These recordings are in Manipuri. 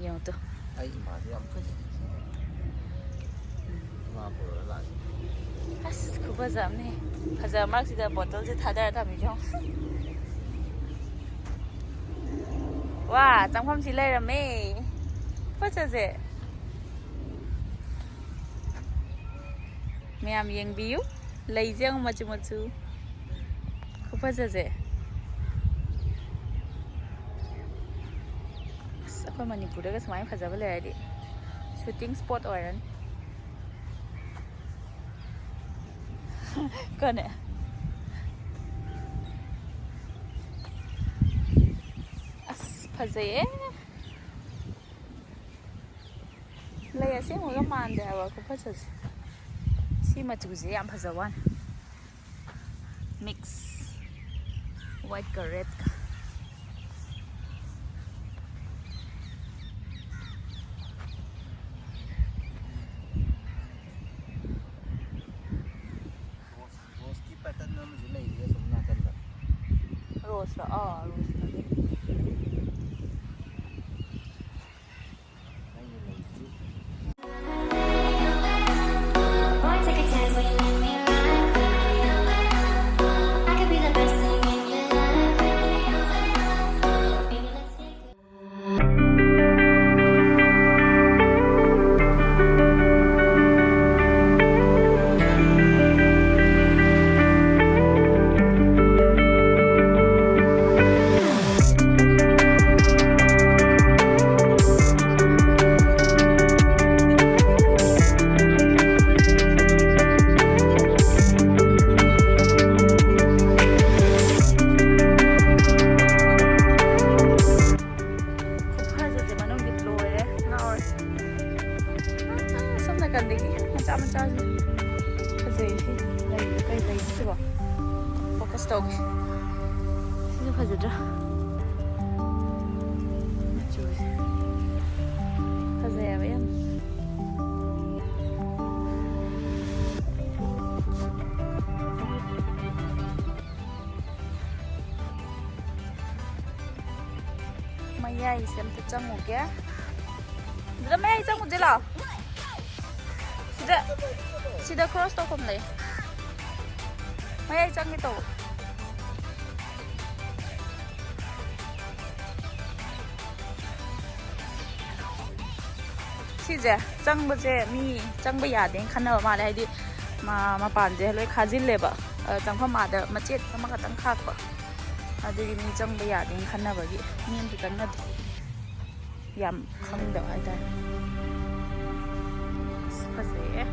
ꯌꯦꯡꯉꯣ ꯇꯨ ꯑꯩ ꯏꯃꯥꯗꯤ ꯌꯥꯝ ꯐꯖꯩ ꯏꯃꯥ ꯄꯨꯔꯒ ꯂꯥꯛꯑꯦ ꯑꯁ ꯈꯨꯐꯖ ꯑꯃꯅꯦ ꯐꯖꯕ ꯃꯔꯛꯁꯤꯗ ꯕꯣꯇꯜꯁꯦ ꯊꯥꯗꯔ ꯊꯝꯃꯤꯁꯦ ꯋꯥ ꯆꯪꯐꯝꯁꯤ ꯂꯩꯔꯝꯃꯦ ꯐꯖꯁꯦ ꯃꯌꯥꯝ ꯌꯦꯡꯕꯤꯌꯨ ꯂꯩꯁꯦ ꯌꯦꯡꯉꯨ ꯃꯆꯨ ꯃꯆꯨ ꯈꯨꯐꯖꯁꯦ ꯑꯁ ꯑꯩꯈꯣꯏ ꯃꯅꯤꯄꯨꯔꯗꯒ ꯁꯨꯃꯥꯏꯅ ꯐꯖꯕ ꯂꯩꯔꯗꯤ ꯁꯨꯇꯤꯡ ꯁ꯭ꯄꯣꯠ ꯑꯣꯏꯔꯅꯤ ꯀꯅꯦ ꯑꯁ ꯐꯖꯩꯌꯦ ꯂꯩ ꯑꯁꯦꯡꯕꯒ ꯃꯥꯟꯗꯦ ꯍꯥꯏꯕ ꯈꯨꯐꯖꯁꯦ ꯁꯤ ꯃꯆꯨꯁꯦ ꯌꯥꯝ ꯐꯖꯕ ꯋꯥꯅꯤ ꯃꯤꯛꯁ ꯋꯥꯏꯠꯀ ꯔꯦꯗꯀ ꯔꯣꯁꯀꯤ ꯄꯦꯇꯔꯟ ꯑꯃꯁꯨ ꯂꯩꯔꯤ ꯑꯁꯣꯝ ꯅꯥꯀꯟꯗ ꯔꯣꯁ ꯔꯣꯁ ꯑꯩꯅ ꯂꯩꯁꯤ ꯃꯆꯥ ꯃꯆꯥꯁꯦ ꯐꯖꯩ ꯁꯤ ꯂꯩꯁꯦ ꯀꯩ ꯂꯩꯅꯣ ꯁꯤꯕꯣ ꯐꯣꯀꯁ ꯇꯧꯒꯦ ꯁꯤꯁꯨ ꯐꯖꯗ꯭ꯔꯥ ꯃꯆꯨꯁꯦ ꯐꯖꯩꯌꯦꯕ ꯌꯥꯝ ꯃꯌꯥꯏꯁꯦ ꯑꯝꯇ ꯆꯪꯉꯨꯒꯦ ꯑꯗꯨꯗ ꯃꯌꯥꯏ ꯆꯪꯉꯨꯁꯦ ꯂꯥꯛꯑꯣ sida cross tꯧꯐꯝ ꯂꯩ ꯃꯌꯥꯏ ꯆꯪꯒꯦ ꯇꯧꯕ ꯁꯤꯁꯦ ꯆꯪꯕꯁꯦ ꯃꯤ ꯆꯪꯕ ꯌꯥꯗꯦꯅ ꯈꯟꯅꯕ ꯃꯥꯜꯂꯦ ꯍꯥꯏꯗꯤ ꯃꯄꯥꯟꯁꯦ ꯂꯣꯏ ꯈꯥꯖꯤꯜꯂꯦꯕ ꯆꯪꯐꯝ ꯑꯥꯗ ꯃꯆꯦꯠ ꯑꯃꯈꯛꯇꯪ ꯈꯥꯛꯄ ꯑꯗꯨꯒꯤ ꯃꯤ ꯆꯪꯕ ꯌꯥꯗꯦꯅ ꯈꯟꯅꯕꯒꯤ ꯃꯤ ꯑꯝꯇ ꯆꯪꯅꯗꯦ ꯌꯥꯝ ꯈꯪꯗꯕ ꯍꯥꯏꯇꯥꯔꯦ ꯐꯖꯩꯌꯦ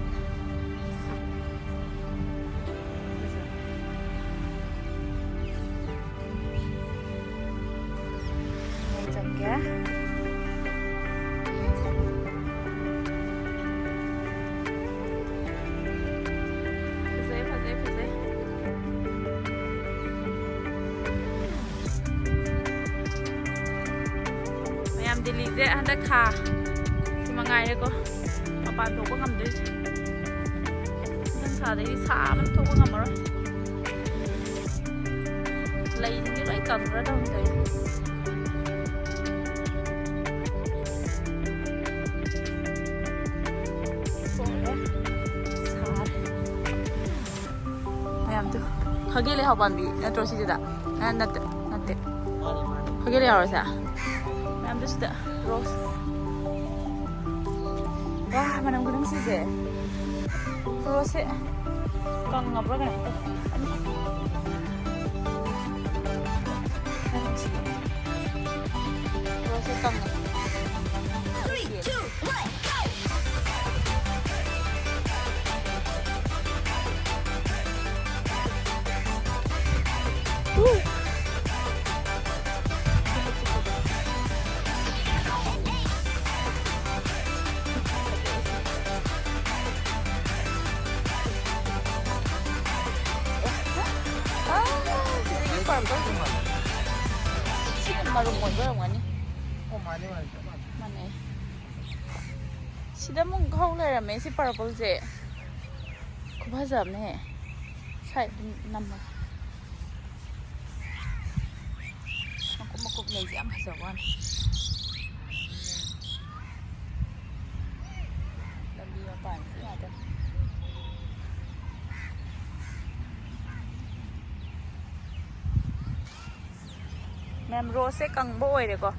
चंगे मैम दिल्ली से हंदक था मंगाइरेको मपान थोपा ngamdoi ꯊꯥꯗꯒꯤ ꯁꯥꯕꯅ ꯊꯣꯛꯄ ꯉꯝꯃꯔꯣꯏ ꯂꯩꯁꯤꯡꯁꯦ ꯂꯣꯏ ꯀꯪꯈ꯭ꯔ ꯇꯧꯗꯣꯏ ꯃꯌꯥꯝꯗꯨ ꯈꯥꯒꯦ ꯂꯩꯍꯥꯎ ꯄꯥꯝꯕꯤ ꯅꯠꯇ꯭ꯔꯣ ꯁꯤꯁꯤꯗ ꯅꯠꯇꯦ ꯈꯥꯒꯦ ꯂꯩꯍꯥꯎꯔꯁꯦ ꯃꯌꯥꯝꯗꯨ ꯁꯤꯗ ꯔꯣꯁ ꯋꯥ ꯃꯅꯝ ꯈꯨꯅꯨꯡꯁꯤꯁꯦ ꯔꯣꯁꯁꯦ ꯀꯪꯉꯕ꯭ꯔꯥ ꯀꯩꯅꯣ ꯔꯣꯁꯁꯦ ꯀꯪꯉꯦ 마름 뭔가요, 맞네. 시다 문 가울래라 메시 파라볼제. 고바자 없네. 사이 남마. 먹고 내지 안 가져와. garden. Ma'am rose se kang bo oi re ko.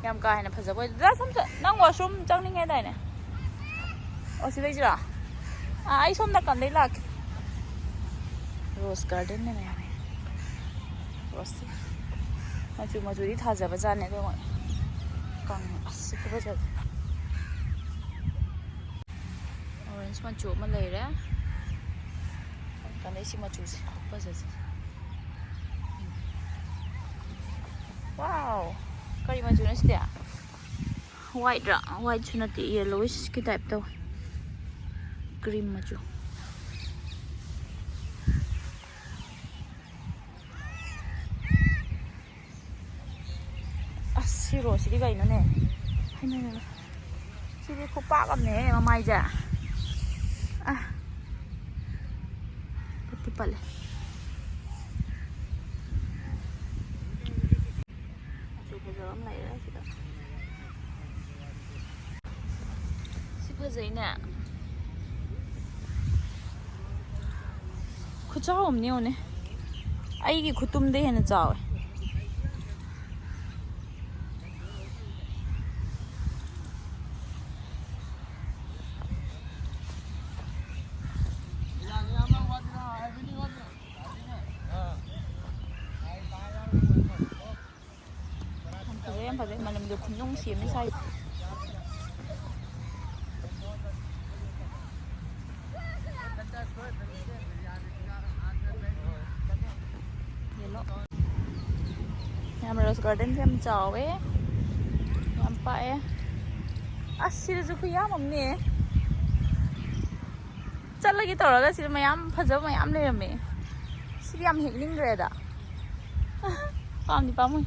Yam ka hena phajab oi. Da sam nang washroom chang ni ngai dai ne. O si lei jira. Ai som da kan dei lak. Rose garden ne ma'am. Rose. Machu machu di thajaba jane do moi. Kang as ko ba jat. Orange machu ma lei re. Kan dei si machu si ba jat. Wow, kari machu na siya. White ra, white chuna ti yellowish ki type to. Cream machu. Ah, si rose di kai no ne. Hai na. Si di ko pa kam ne mamai ja. Ah. Pati pale. Gớm này đó chị đó. Shipper gì nè. Khu cháu không nhiều nè. Ai cái khu tum đây là cháu. Em phải mà làm được khung nông xỉa mới say. Nhà rose garden xem chào ấy, làm phải. À, xí là cái yam ông nè. Chắc là cái tàu đó xí là mày yam, phải giờ mày yam này mày. Xí yam hiện linh rồi đó. Pam đi pam ơi.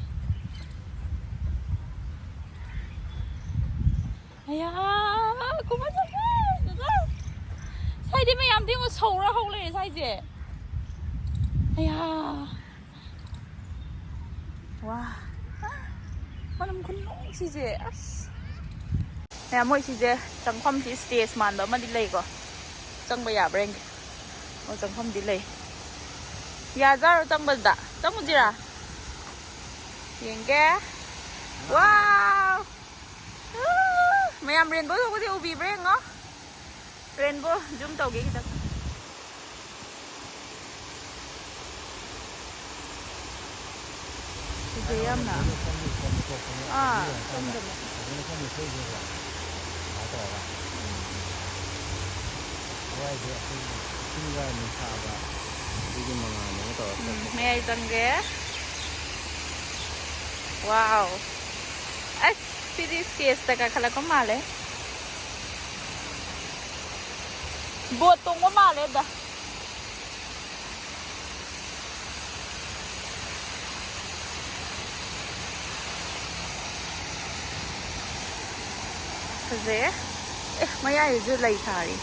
Aya, cô mất rồi. Sai đi mày làm tiếng mà sầu ra không lên sai gì. Aya. Wow. Mà làm con nông gì gì. Nè mỗi gì gì chẳng không chỉ stage màn đó mà đi lấy cơ. Chẳng bây giờ bring. Ô chẳng không đi lấy. Ya ra rồi chẳng bận đã. Chẳng một gì à? Nhìn kìa. Wow. Mày làm rainbow không có thể ubi breng ngó. Rainbow zoom tàu cái gì đó. Cái gì em nè. À, không được. Mày ai tăng ghé. Wow. Ay, Feliz fiesta ka kala ko male. Botong mo male da. Kasi maya yuzu lay thari.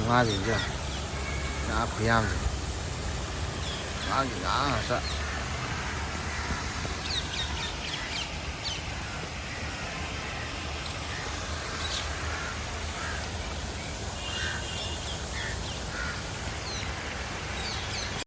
Ngã gì chưa? Ngã khuyam gì? Ngã gì ngã hả sợ?